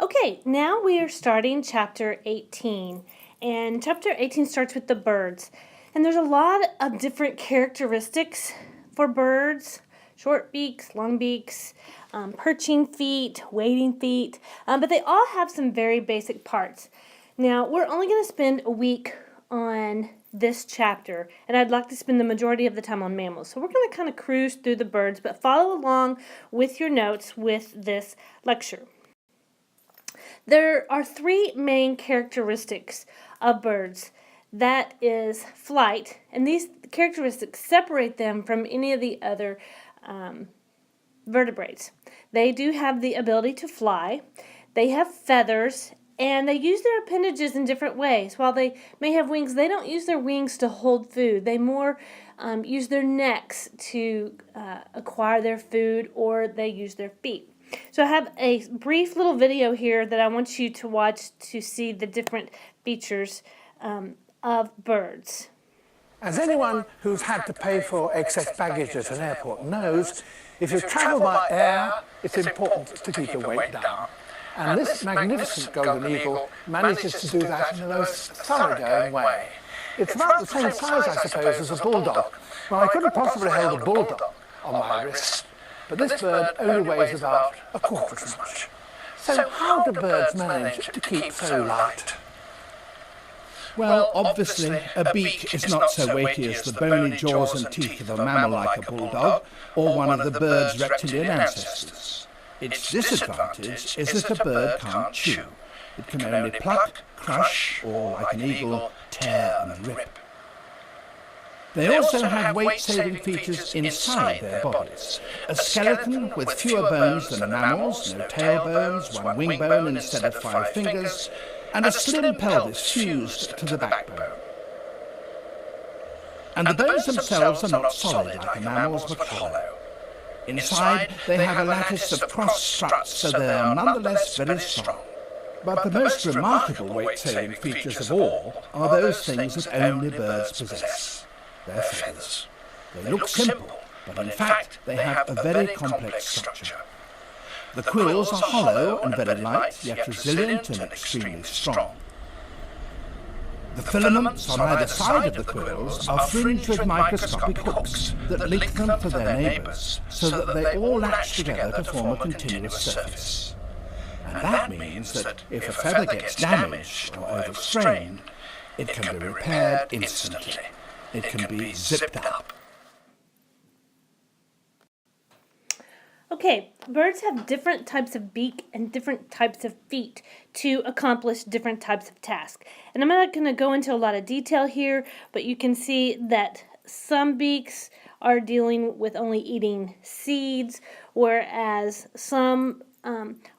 Okay, now we are starting chapter 18. And chapter 18 starts with the birds. And there's a lot of different characteristics for birds. Short beaks, long beaks, perching feet, wading feet. But they all have some very basic parts. Now, we're only going to spend a week on this chapter, and I'd like to spend the majority of the time on mammals. So we're going to kind of cruise through the birds, but follow along with your notes with this lecture. There are three main characteristics of birds. That is flight, and these characteristics separate them from any of the other vertebrates. They do have the ability to fly, they have feathers, and they use their appendages in different ways. While they may have wings, they don't use their wings to hold food. They more use their necks to acquire their food, or they use their feet. So I have a brief little video here that I want you to watch to see the different features of birds. As anyone who's had to pay for excess baggage at an airport knows, if you travel by air, it's important to keep your weight down. And this magnificent golden eagle manages to do that in the most thoroughgoing way. It's about the same size, I suppose, as a bulldog. Well, I couldn't possibly hold a bulldog on my wrist, but this bird only weighs about a quarter as much. So how do birds manage to keep so light? Well, obviously, a beak is not so weighty as the bony jaws and teeth of a mammal like a bulldog or one of the bird's reptilian ancestors. Its disadvantage is that a bird can't chew. It can only pluck, crush, or, like an eagle, tear and rip. They also have weight-saving features inside their bodies. A skeleton with fewer bones than a mammal's, no tailbones, one wing bone instead of 5 fingers, and a slim pelvis fused to the backbone. And the bones themselves are not solid like a mammal's, but hollow. Inside, they have a lattice of cross struts, so they are nonetheless very strong. But the most remarkable weight-saving features of all are those things that only birds possess: their feathers. They look simple, but in fact they have a very complex structure. The quills are hollow and very light, yet resilient and extremely strong. The filaments on either side of the quills are fringed with microscopic hooks that link them to their neighbours, so that they all latch together to form a continuous surface. And that means that if a feather gets damaged or overstrained, it can be repaired instantly. It can be zipped up. Okay, birds have different types of beak and different types of feet to accomplish different types of tasks. And I'm not going to go into a lot of detail here, but you can see that some beaks are dealing with only eating seeds, whereas some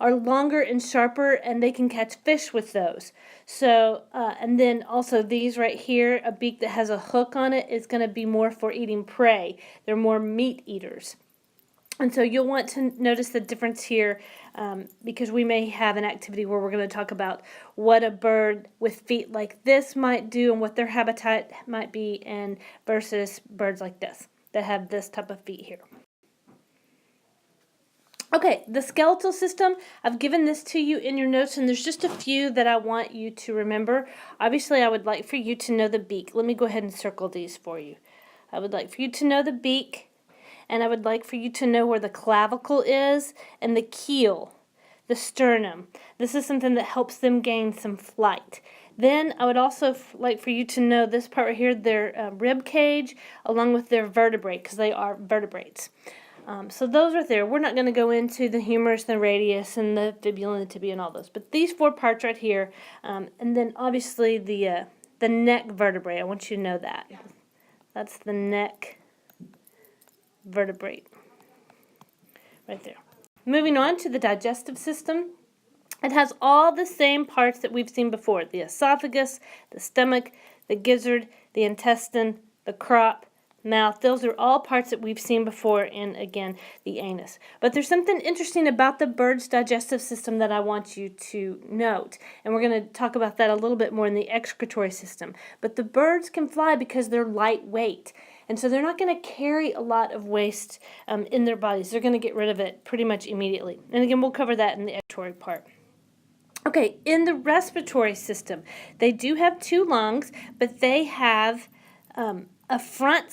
are longer and sharper, and they can catch fish with those. So, and then also these right here, a beak that has a hook on it is going to be more for eating prey. They're more meat eaters. And so you'll want to notice the difference here because we may have an activity where we're going to talk about what a bird with feet like this might do and what their habitat might be, and versus birds like this that have this type of feet here. Okay, the skeletal system, I've given this to you in your notes, and there's just a few that I want you to remember. Obviously, I would like for you to know the beak. Let me go ahead and circle these for you. I would like for you to know the beak, and I would like for you to know where the clavicle is and the keel, the sternum. This is something that helps them gain some flight. Then I would also like for you to know this part right here, their rib cage, along with their vertebrae, because they are vertebrates. So those are there. We're not going to go into the humerus, the radius, and the fibula, and the tibia, and all those. But these 4 parts right here, and then obviously the neck vertebrae. I want you to know that. That's the neck vertebrate right there. Moving on to the digestive system. It has all the same parts that we've seen before: the esophagus, the stomach, the gizzard, the intestine, the crop, mouth. Those are all parts that we've seen before, and again, the anus. But there's something interesting about the bird's digestive system that I want you to note, and we're going to talk about that a little bit more in the excretory system. But the birds can fly because they're lightweight, and so they're not going to carry a lot of waste in their bodies. They're going to get rid of it pretty much immediately. And again, we'll cover that in the excretory part. Okay, in the respiratory system, they do have two lungs, but they have a front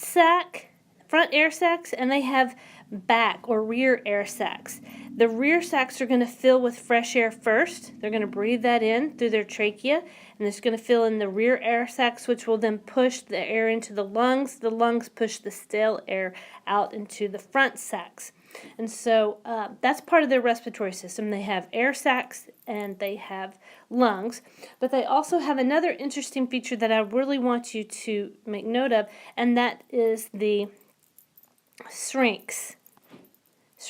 air sacs, and they have back or rear air sacs. The rear sacs are going to fill with fresh air first. They're going to breathe that in through their trachea, and it's going to fill in the rear air sacs, which will then push the air into the lungs. The lungs push the stale air out into the front sacs. And so that's part of their respiratory system. They have air sacs and they have lungs, but they also have another interesting feature that I really want you to make note of, and that is the syrinx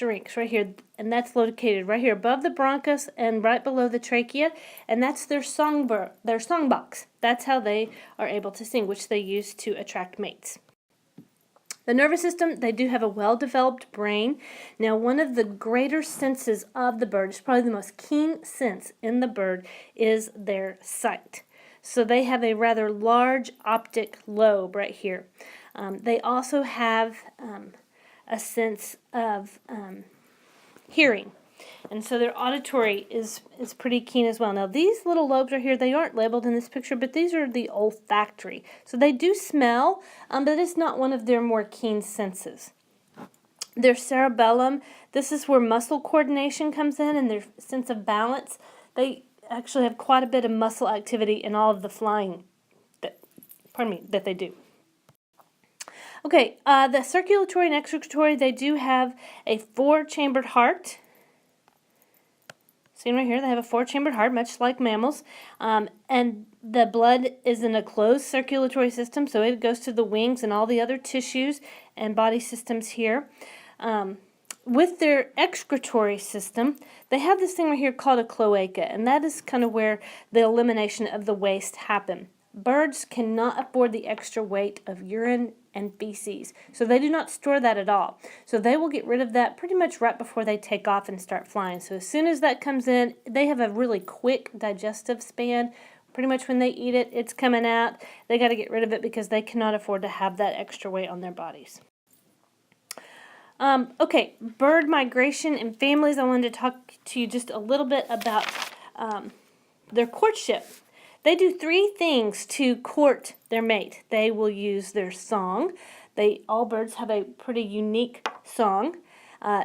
right here, and that's located right here above the bronchus and right below the trachea, and that's their song box. That's how they are able to sing, which they use to attract mates. The nervous system, they do have a well-developed brain. Now, one of the greater senses of the bird, is probably the most keen sense in the bird, is their sight. So they have a rather large optic lobe right here. They also have a sense of hearing. And so their auditory is pretty keen as well. Now, these little lobes right here, they aren't labeled in this picture, but these are the olfactory. So they do smell, but it's not one of their more keen senses. Their cerebellum, this is where muscle coordination comes in and their sense of balance. They actually have quite a bit of muscle activity in all of the flying that they do. Okay, the circulatory and excretory, they do have a 4-chambered heart. See right here, they have a 4-chambered heart, much like mammals. And the blood is in a closed circulatory system, so it goes to the wings and all the other tissues and body systems here. With their excretory system, they have this thing right here called a cloaca, and that is kind of where the elimination of the waste happen. Birds cannot afford the extra weight of urine and feces, so they do not store that at all. So they will get rid of that pretty much right before they take off and start flying. So as soon as that comes in, they have a really quick digestive span. Pretty much when they eat it, it's coming out. They got to get rid of it because they cannot afford to have that extra weight on their bodies. Okay, bird migration and families. I wanted to talk to you just a little bit about their courtship. They do 3 things to court their mate. They will use their song. All birds have a pretty unique song.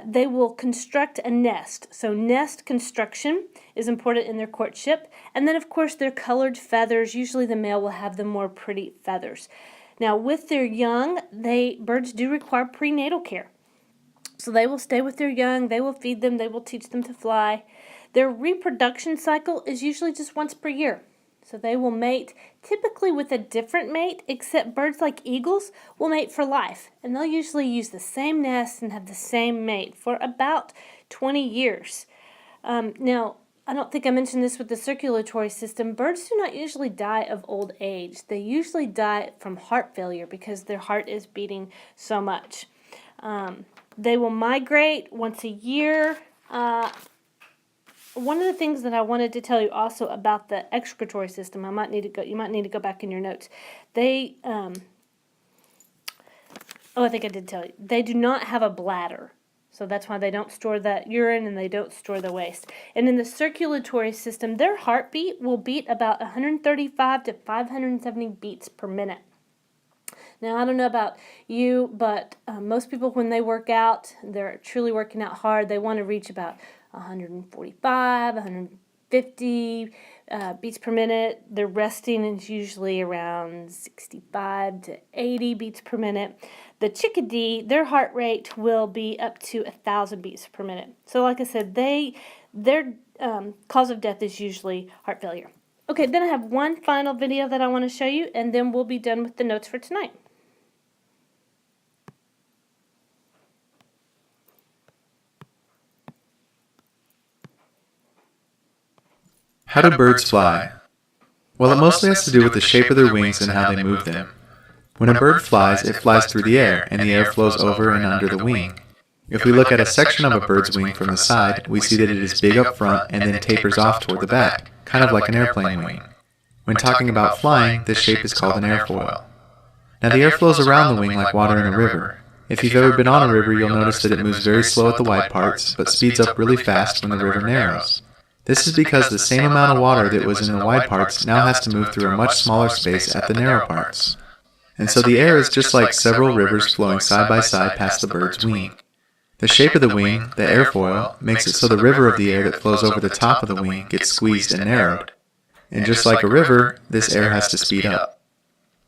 They will construct a nest. So nest construction is important in their courtship. And then, of course, their colored feathers. Usually the male will have the more pretty feathers. Now, with their young, birds do require prenatal care. So they will stay with their young. They will feed them. They will teach them to fly. Their reproduction cycle is usually just once per year. So they will mate typically with a different mate, except birds like eagles will mate for life. And they'll usually use the same nest and have the same mate for about 20 years. Now, I don't think I mentioned this with the circulatory system. Birds do not usually die of old age. They usually die from heart failure because their heart is beating so much. They will migrate once a year. One of the things that I wanted to tell you also about the excretory system, you might need to go back in your notes. I think I did tell you. They do not have a bladder. So that's why they don't store that urine and they don't store the waste. And in the circulatory system, their heartbeat will beat about 135 to 570 beats per minute. Now, I don't know about you, but most people, when they work out, they're truly working out hard. They want to reach about 145, 150 beats per minute. Their resting is usually around 65 to 80 beats per minute. The chickadee, their heart rate will be up to 1,000 beats per minute. So like I said, their cause of death is usually heart failure. Okay, then I have one final video that I want to show you, and then we'll be done with the notes for tonight. How do birds fly? Well, it mostly has to do with the shape of their wings and how they move them. When a bird flies, it flies through the air, and the air flows over and under the wing. If we look at a section of a bird's wing from the side, we see that it is big up front and then tapers off toward the back, kind of like an airplane wing. When talking about flying, this shape is called an airfoil. Now the air flows around the wing like water in a river. If you've ever been on a river, you'll notice that it moves very slow at the wide parts, but speeds up really fast when the river narrows. This is because the same amount of water that was in the wide parts now has to move through a much smaller space at the narrow parts. And so the air is just like several rivers flowing side by side past the bird's wing. The shape of the wing, the airfoil, makes it so the river of the air that flows over the top of the wing gets squeezed and narrowed. And just like a river, this air has to speed up.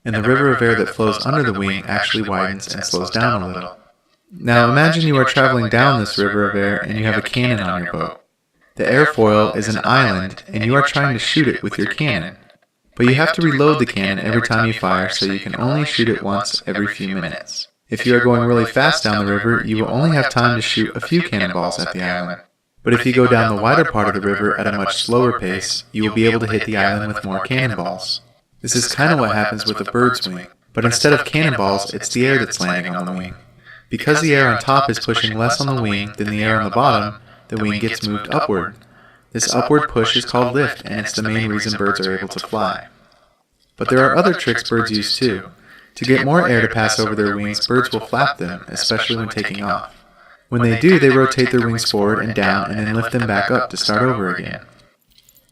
And the river of air that flows under the wing actually widens and slows down a little. Now imagine you are traveling down this river of air and you have a cannon on your boat. The airfoil is an island and you are trying to shoot it with your cannon. But you have to reload the cannon every time you fire, so you can only shoot it once every few minutes. If you are going really fast down the river, you will only have time to shoot a few cannonballs at the island. But if you go down the wider part of the river at a much slower pace, you will be able to hit the island with more cannonballs. This is kind of what happens with a bird's wing, but instead of cannonballs, it's the air that's landing on the wing. Because the air on top is pushing less on the wing than the air on the bottom, the wing gets moved upward. This upward push is called lift, and it's the main reason birds are able to fly. But there are other tricks birds use too. To get more air to pass over their wings, birds will flap them, especially when taking off. When they do, they rotate their wings forward and down and then lift them back up to start over again.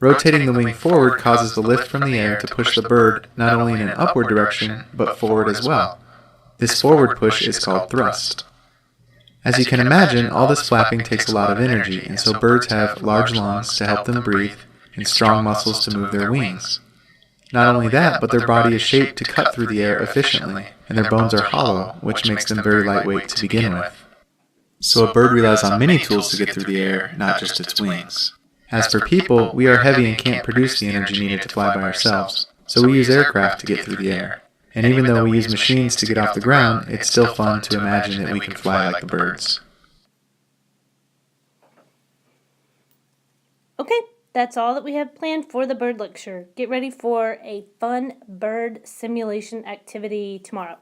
Rotating the wing forward causes the lift from the air to push the bird not only in an upward direction, but forward as well. This forward push is called thrust. As you can imagine, all this flapping takes a lot of energy, and so birds have large lungs to help them breathe and strong muscles to move their wings. Not only that, but their body is shaped to cut through the air efficiently, and their bones are hollow, which makes them very lightweight to begin with. So a bird relies on many tools to get through the air, not just its wings. As for people, we are heavy and can't produce the energy needed to fly by ourselves, so we use aircraft to get through the air. And even though we use machines to get off the ground, it's still fun to imagine that we can fly like the birds. Okay, that's all that we have planned for the bird lecture. Get ready for a fun bird simulation activity tomorrow.